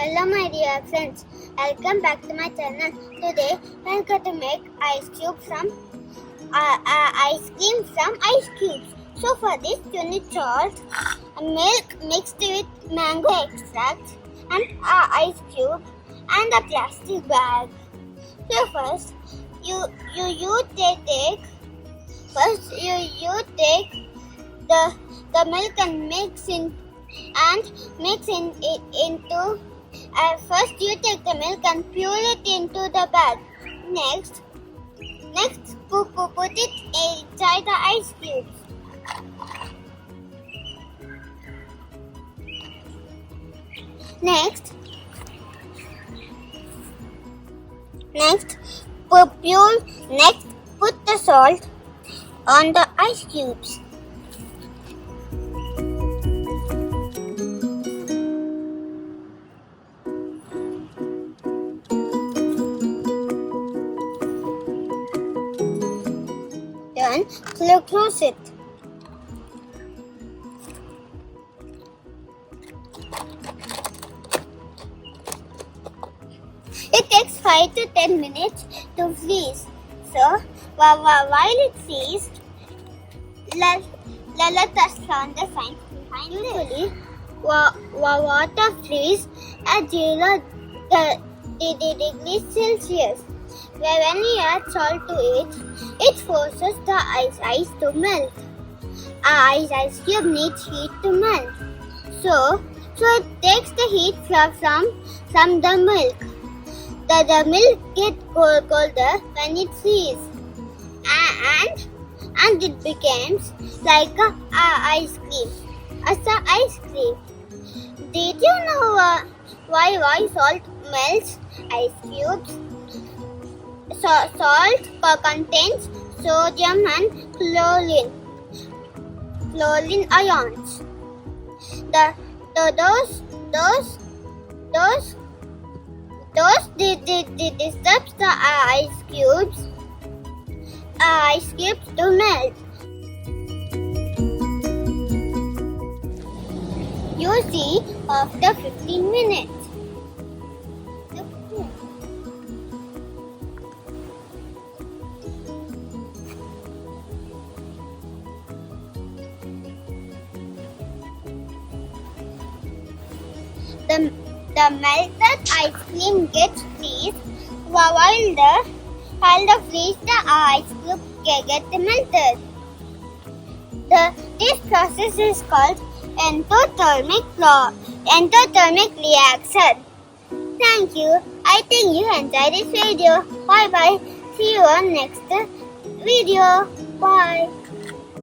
Hello my dear friends, welcome back to my channel. Today I am going to make ice cream from ice cubes. So for this you need salt, milk mixed with mango extract and ice cube and a plastic bag. So first you take the milk and mix it into. First, you take the milk and pour it into the bag. Next, put it inside the ice cubes. Next, put the salt on the ice cubes. Then close it. It takes 5 to 10 minutes to freeze. So while it freezes, let us learn the science behind it. Usually, water freezes at 0 degrees Celsius. When we add salt to it forces the ice to melt. Ice cube needs heat to melt. So it takes the heat from the milk. The milk gets colder when it freezes, and it becomes like a ice cream. As a ice cream. Did you know why salt melts ice cubes? Salt contains sodium and chlorine ions. Those disturb the ice cubes to melt. You see after 15 minutes. The melted ice cream gets freeze while the freezed ice cube gets melted. This process is called endothermic reaction. Thank you. I think you enjoyed this video. Bye bye. See you on next video. Bye.